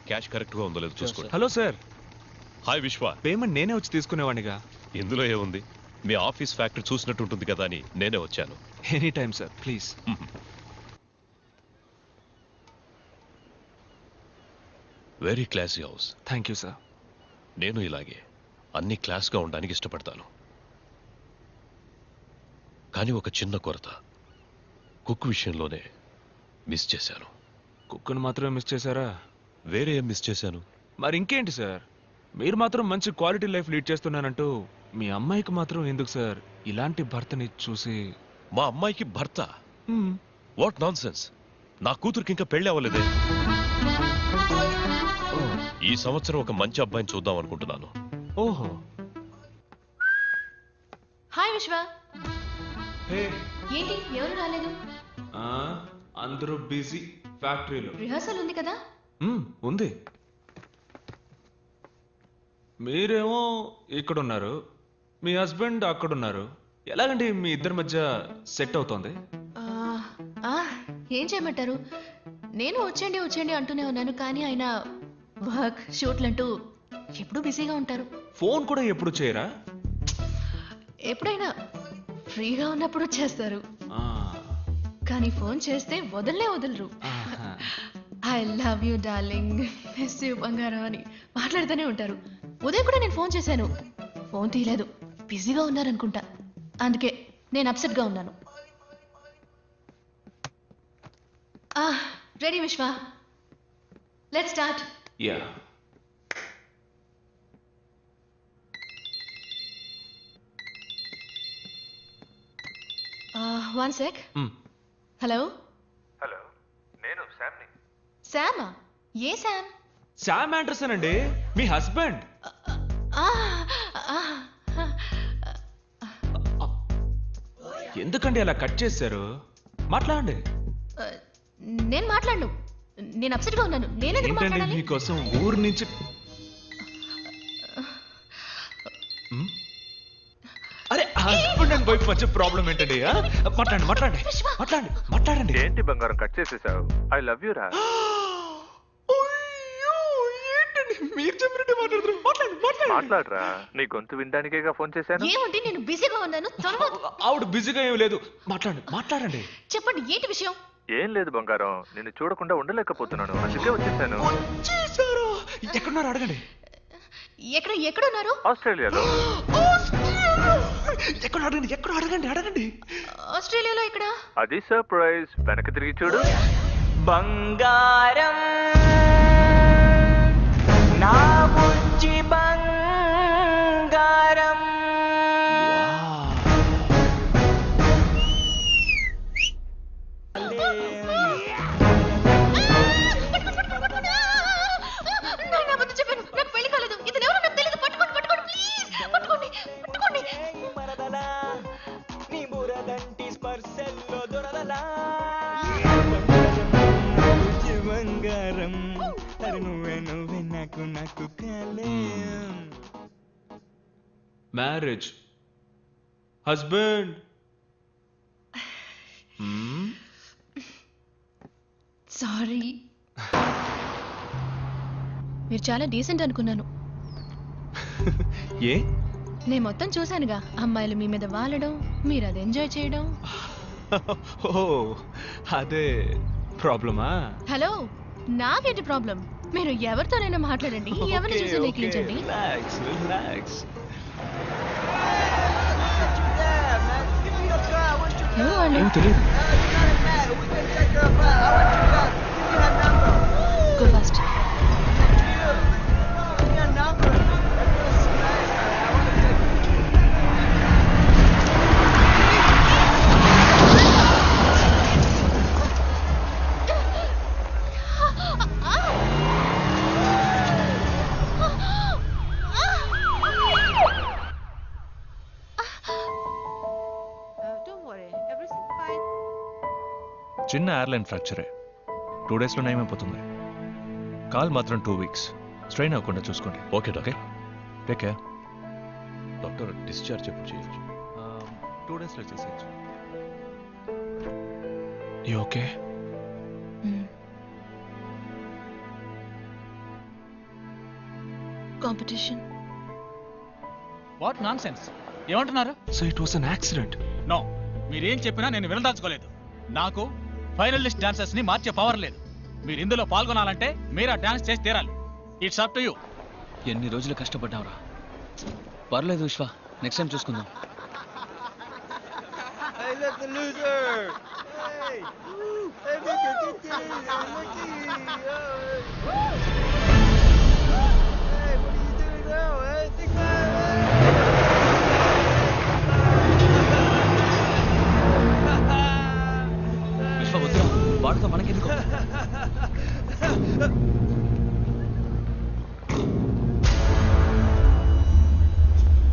Cash correct గా ఉందో లేదో చూసుకోండి. Hello sir. హాయ్ విశ్వ. పేమెంట్ నేనే వచ్చి తీసుకునేవాడిగా. ఇందులో ఏముంది, మీ ఆఫీస్ ఫ్యాక్టరీ చూసినట్టు ఉంటుంది కదా అని నేనే వచ్చాను. Any time sir, please. Very classy house. Thank you sir. నేను ఇలాగే అన్ని క్లాస్గా ఉండడానికి ఇష్టపడతాను. కానీ ఒక చిన్న కొరత, కుక్ విషయంలోనే మిస్ చేశాను. కుక్కను మాత్రమే మిస్ చేశారా? వేరే ఏం మిస్ చేశాను? మరి ఇంకేంటి సార్, మీరు మాత్రం మంచి క్వాలిటీ లైఫ్ లీడ్ చేస్తున్నానంటూ మీ అమ్మాయికి మాత్రం ఎందుకు సార్ ఇలాంటి భర్తని చూసి? మా అమ్మాయికి భర్త? What non sense. నా కూతురికి ఇంకా పెళ్లి అవ్వలేదే. ఈ సంవత్సరం ఒక మంచి అబ్బాయిని చూద్దాం అనుకుంటున్నాను. ఓహో. హాయ్ విశ్వ. హే. ఏంటి ఎవరు రాలేదు? అందరూ బిజీ ఫ్యాక్టరీలో. రిహార్సల్ ఉంది కదా? ఉంది. మీరేమో ఇక్కడున్నారు, మీ హస్బెండ్ అక్కడున్నారు. ఎలాగండి మీ ఇద్దరి మధ్య సెట్ అవుతోంది? ఏం చేయమంటారు, నేను వచ్చేయండి వచ్చేయండి అంటూనే ఉన్నాను, కానీ ఆయన వర్క్ షూట్లు అంటూ ఎప్పుడూ బిజీగా ఉంటారు. ఫోన్ కూడా ఎప్పుడు చేయరా? ఎప్పుడైనా ఫ్రీగా ఉన్నప్పుడు చేస్తారు, కానీ ఫోన్ చేస్తే వదలరు. I love you darling, miss you బంగారం అని మాట్లాడుతూనే ఉంటారు. ఉదయం కూడా నేను ఫోన్ చేశాను, ఫోన్ తీయలేదు, బిజీగా ఉన్నారనుకుంటా. అందుకే నేను అప్సెట్ గా ఉన్నాను. రెడీ విశ్వ, let's start. Yeah. One sec. Hello. Hello, నేను శామ్ని. శామా? ఏ శామ్? శామ్ ఆండర్సన్ అండి, మీ హస్బెండ్. ఎందుకండి అలా కట్ చేశారు? మాట్లాడండి. నేను మాట్లాడను, నేను అప్సెట్ గా ఉన్నాను. ఏంటండి మీకోసం ఊరు నుంచి? అరే హస్బెండ్ అండ్ వైఫ్ మధ్య ప్రాబ్లం ఏంటండి? మాట్లాడండి. ఏంటి బంగారం కట్ చేసేసావు? ఐ లవ్ యూ రా. మీరు చెప్పినట్టే మాట్లాడరా, నీ గొంతు వినడానికేగా ఫోన్ చేశాను. ఏమండి, నేను బిజీగా ఉన్నాను. ఆవిడ బిజీగా ఏం లేదు, మాట్లాడండి. చెప్పండి, ఏంటి విషయం? ఏం లేదు బంగారం, నిన్ను చూడకుండా ఉండలేకపోతున్నాను, అందుకే వచ్చేసాను. ఎక్కడున్నారు అడగండి. ఎక్కడున్నారు? ఆస్ట్రేలియాలో. ఎక్కడ అడగండి. ఆస్ట్రేలియాలో ఎక్కడ? అది సర్ప్రైజ్, వెనక్కి తిరిగి చూడు. బంగారం నా బుజ్జి బంగారం. చెప్పాను, నాకు పెళ్లి కాలేదు. ఇతను ఎవరో నాకు తెలియదు. పట్టుకోండి ప్లీజ్, పట్టుకోండి. నీ బురదంటి స్పర్శల్లో దొరదలా. బంగారం నువ్వే నాకు కలయం. Marriage, husband. సారీ, మీరు చాలా డీసెంట్ అనుకున్నాను. ఏ? నేను మొత్తం చూశానుగా, అమ్మాయిలు మీ మీద వాలడం, మీరు అది ఎంజాయ్ చేయడం. ఓ అదే ప్రాబ్లమా? హలో, నాకేంటి ప్రాబ్లం? మీరు ఎవరితోనైనా మాట్లాడండి, ఎవరిని చూసి లేఖించండి. ఎవరు వాళ్ళు? Go fast. చిన్న ఎయిర్లైన్ ఫ్రాక్చరే, 2 daysలో నయమైపోతుంది. కాల్ మాత్రం 2 weeks. స్ట్రెయిన్ అవ్వకుండా చూసుకోండి. Okay doctor. Take care. Doctor discharge ఎప్పుడు చేయొచ్చు? 2 daysలో చేసేయచ్చు. You okay? Competition. What nonsense? ఏమంటున్నారు? So it was an accident. No, మీరేం చెప్పినా నేను వినదాల్చుకోలేదు. నాకు ఫైనలిస్ట్ డాన్సర్స్ ని మార్చే పవర్ లేదు. మీరు ఇందులో పాల్గొనాలంటే మీరు ఆ డాన్స్ చేసి తీరాలి. It's up to you. ఎన్ని రోజులు కష్టపడ్డావురా. పర్లేదు విశ్వ, నెక్స్ట్ టైం చూసుకుందాం. Hey, look, the loser! Hey! Hey, look at it! Hey, what are you doing now? Hey, think విశ్వ వద్దురా, వాడితో మనకెందుకు?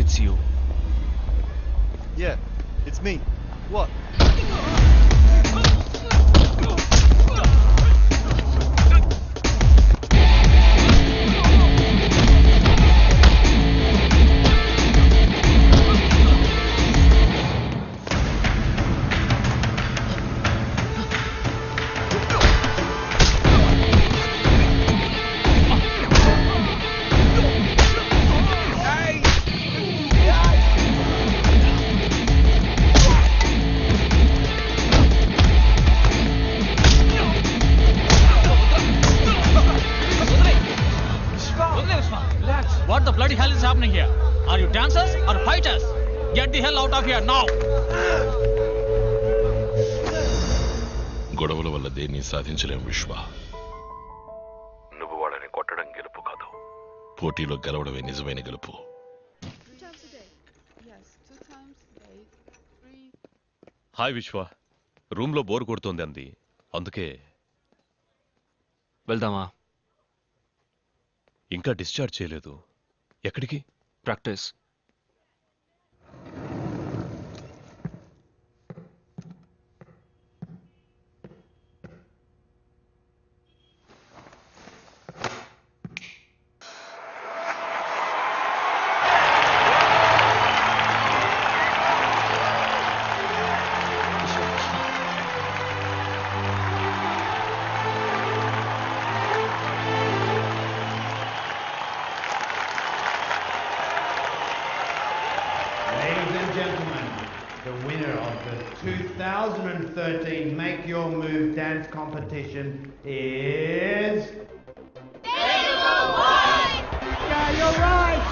It's you. Yeah, it's me. What? What the bloody hell is happening here? Are you dancers or fighters? Get the hell out of here now! గొడవల వల్ల దేన్ని సాధించలేం విశ్వ. నువ్వు వాళ్ళని కొట్టడం గెలుపు కాదు, పోటీలో గెలవడమే నిజమైన గెలుపు. హాయ్ విశ్వ, రూమ్లో బోర్ కొడుతోంది అంది, అందుకే. వెళ్దామా? ఇంకా డిశ్చార్జ్ చేయలేదు. ఎక్కడికి? Practice. Ladies and gentlemen, the winner of the 2013 Make Your Move dance competition is... Yeah, you're right!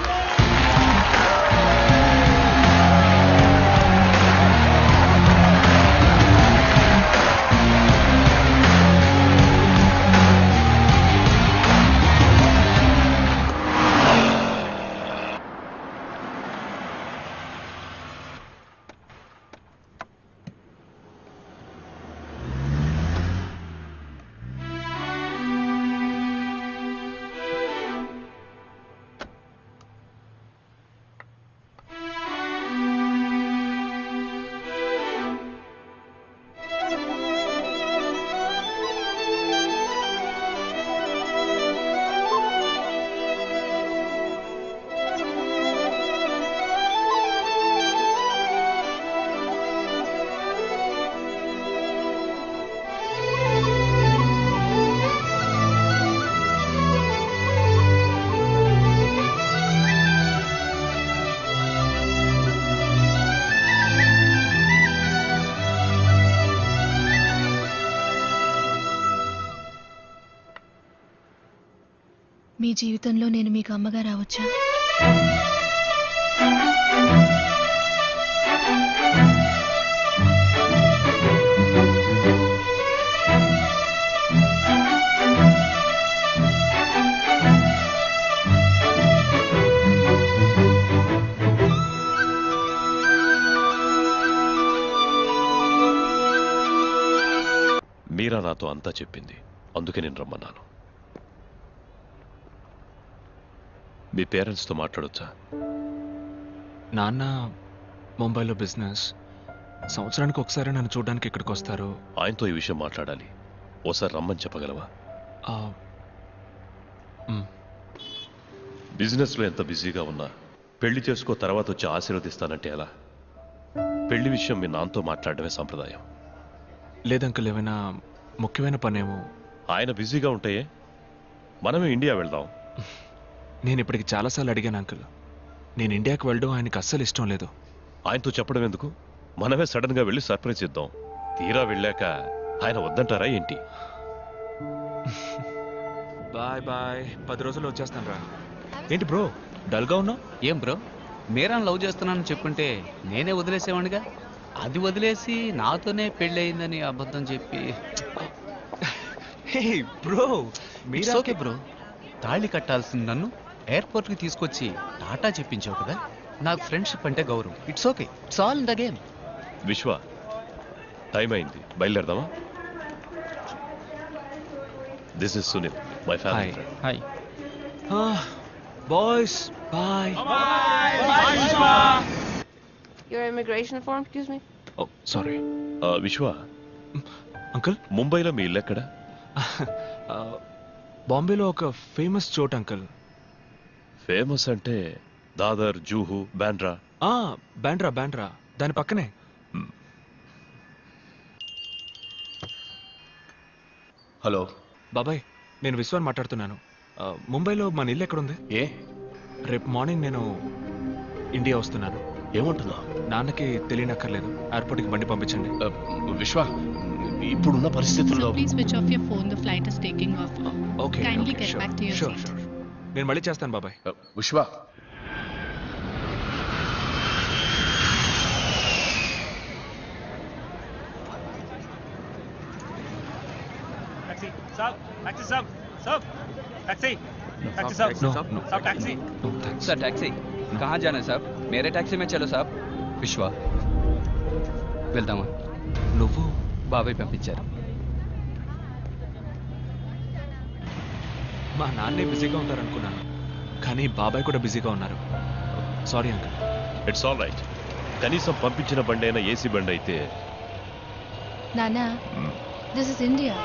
మీ జీవితంలో నేను మీకు అమ్మగా రావచ్చా? మీరా నాతో అంతా చెప్పింది, అందుకే నేను రమ్మన్నాను. మీ పేరెంట్స్తో మాట్లాడొచ్చా? నాన్న ముంబైలో బిజినెస్, సంవత్సరానికి ఒకసారి నన్ను చూడడానికి ఇక్కడికి వస్తారు. ఆయనతో ఈ విషయం మాట్లాడాలి, ఓసారి రమ్మని చెప్పగలవా? బిజినెస్లో ఎంత బిజీగా ఉన్నా పెళ్లి చేసుకో తర్వాత వచ్చి ఆశీర్వదిస్తానంటే ఎలా? పెళ్లి విషయం మీ నాన్నతో మాట్లాడడమే సంప్రదాయం. లేదంకల్, ఏమైనా ముఖ్యమైన పనేమో. ఆయన బిజీగా ఉంటాయే, మనమే ఇండియా వెళ్దాం. నేను ఇప్పటికి చాలాసార్లు అడిగాను అంకుల్. నేను ఇండియాకి వెళ్ళడం ఆయనకి అస్సలు ఇష్టం లేదు. ఆయనతో చెప్పడం ఎందుకు? మనమే సడన్ గా వెళ్ళి సర్ప్రైజ్ ఇద్దాం. తీరా వెళ్ళాక ఆయన వద్దంటారా ఏంటి? బాయ్ బాయ్, 10 రోజుల్లో వచ్చేస్తాను రా. ఏంటి బ్రో డల్గా ఉన్నావు? ఏం బ్రో, మీరా లవ్ చేస్తున్నానని చెప్పుంటే నేనే వదిలేసేవాడిగా. అది వదిలేసి నాతోనే పెళ్ళయిందని అబద్ధం చెప్పి. హే బ్రో, మీరా ఓకే బ్రో, తాళి కట్టాల్సింది నన్ను ఎయిర్పోర్ట్కి తీసుకొచ్చి టాటా చెప్పించావు కదా. నాకు ఫ్రెండ్షిప్ అంటే గౌరవం. It's okay, it's all in the game. Vishwa, time అయింది, బయలుదేరదామా? This is Sunil, my family friend. Hi boys, bye. Your immigration form, excuse me? Oh sorry. Vishwa, uncle, ముంబైలో మీ ఇల్లు ఎక్కడ? బాంబేలో ఒక ఫేమస్ చోట్ అంకుల్. ఫేమస్ అంటే దాదర్, జూహు, బాండ్రా. బాండ్రా బాండ్రా, దాని పక్కనే. హలో బాబాయ్, నేను విశ్వాన్ మాట్లాడుతున్నాను. ముంబైలో మన ఇల్లు ఎక్కడుంది? ఏ రేపు మార్నింగ్ నేను ఇండియా వస్తున్నాను. ఏమంటున్నావు? నాన్నకి తెలియనక్కర్లేదు, ఎయిర్పోర్ట్కి బండి పంపించండి. విశ్వ, ఇప్పుడున్న పరిస్థితుల్లో Please switch off your phone. The flight is taking off. Okay, Kindly get back to your seat. Sure. నేను మళ్ళీ చేస్తాను బాబాయ్. విశ్వ, टैक्सी साहब, टैक्सी साहब, साहब, टैक्सी, टैक्सी साहब, No, साहब, no. साहब, taxi. No, thanks. Sir taxi कहाँ जाना है साहब? मेरे टैक्सी में चलो साहब. విశ్వ, వెళ్దామా? నువ్వు బాబాయ్ పంపించారు. మా నాన్నే బిజీగా ఉంటారనుకున్నాను, కానీ బాబాయ్ కూడా బిజీగా ఉన్నారు. Sorry uncle. It's all right. కనీసం పంపించిన బండి అయినా ఏసీ బండి అయితే. నానా, దిస్ ఇస్ ఇండియా.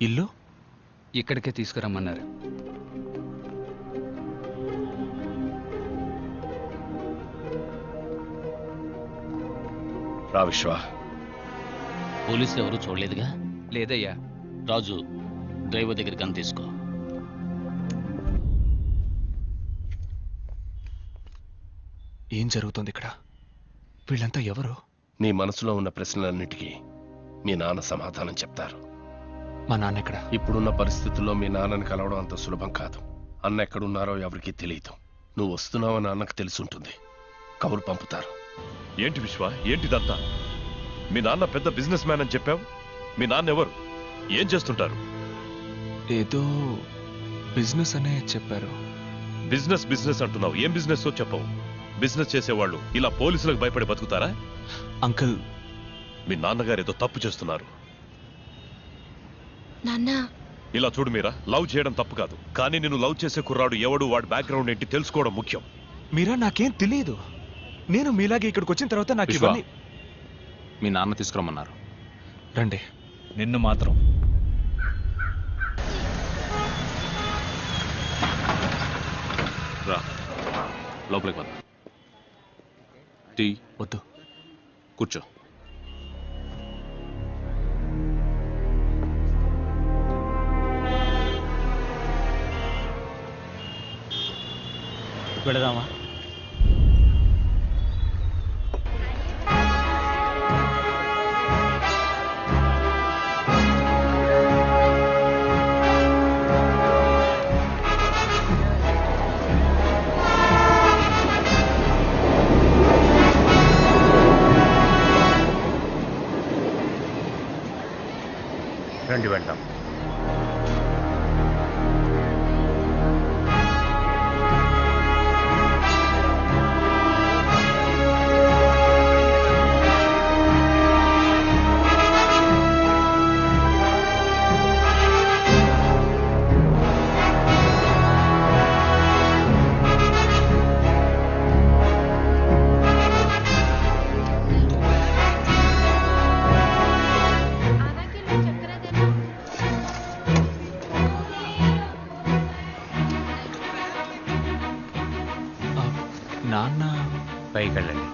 ఇల్లు ఇక్కడికే తీసుకురమ్మన్నారు. రా విశ్వ. పోలీసు ఎవరు చూడలేదుగా? లేదయ్యా. రాజు, డ్రైవర్ దగ్గరికి అని తీసుకో. ఏం జరుగుతుంది ఇక్కడ? వీళ్ళంతా ఎవరు? నీ మనసులో ఉన్న ప్రశ్నలన్నిటికీ మీ నాన్న సమాధానం చెప్తారు. మా నాన్న ఎక్కడ? ఇప్పుడున్న పరిస్థితుల్లో మీ నాన్నని కలవడం అంత సులభం కాదు. అన్న ఎక్కడున్నారో ఎవరికీ తెలియదు. నువ్వు వస్తున్నావని అన్నకు తెలుసుంటుంది. కబురు పంపుతారు. ఏంటి విశ్వ, ఏంటిదంతా? మీ నాన్న పెద్ద బిజినెస్ మ్యాన్ అని చెప్పావు. మీ నాన్న ఎవరు? ఏం చేస్తుంటారు? ఏదో బిజినెస్ అనే చెప్పారు. బిజినెస్ బిజినెస్ అంటున్నావు, ఏం బిజినెస్ చెప్పవు. బిజినెస్ చేసేవాళ్ళు ఇలా పోలీసులకు భయపడి బతుకుతారా? అంకుల్, మీ నాన్నగారు ఏదో తప్పు చేస్తున్నారు. నాన్నా, ఇలా చూడు మీరా, లవ్ చేయడం తప్పు కాదు, కానీ నేను లవ్ చేసే కుర్రాడు ఎవడు, వాడి బ్యాక్గ్రౌండ్ ఏంటి తెలుసుకోవడం ముఖ్యం. మీరా, నాకేం తెలియదు. నేను మీలాగే ఇక్కడికి వచ్చిన తర్వాత నాకు విశ్వ, ఇవన్నీ. మీ నాన్న తీసుకురమ్మన్నారు. రండి. నిన్ను మాత్రం రా, లోపలికి పద. టీ వద్దు, కూర్చో. వెళదామా? రండి వెళ్దాం. నాన్న పైకి వెళ్ళండి.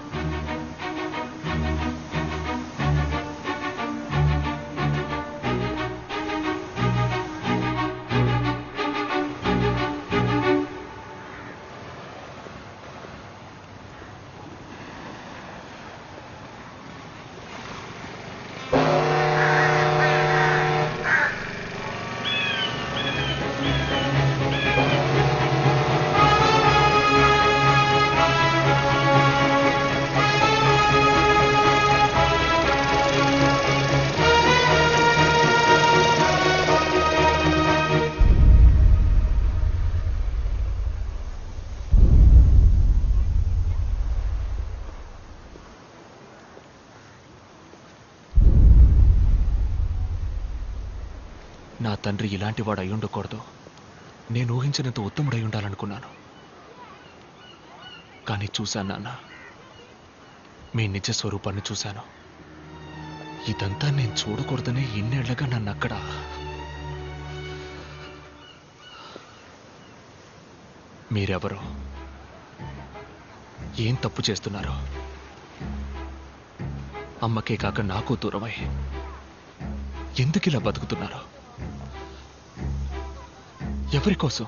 నా తండ్రి ఇలాంటి వాడు అయి ఉండకూడదు. నేను ఊహించినంత ఉత్తముడై ఉండాలనుకున్నాను. కానీ చూశాను నాన్న, మీ నిజ స్వరూపాన్ని చూశాను. ఇదంతా నేను చూడకూడదనే ఇన్నేళ్లగా నన్ను అక్కడ మీరెవరు? ఏం తప్పు చేస్తున్నారు? అమ్మకే కాక నాకు దూరమై ఎందుకు ఇలా బతుకుతున్నారు? ఎవరి కోసం?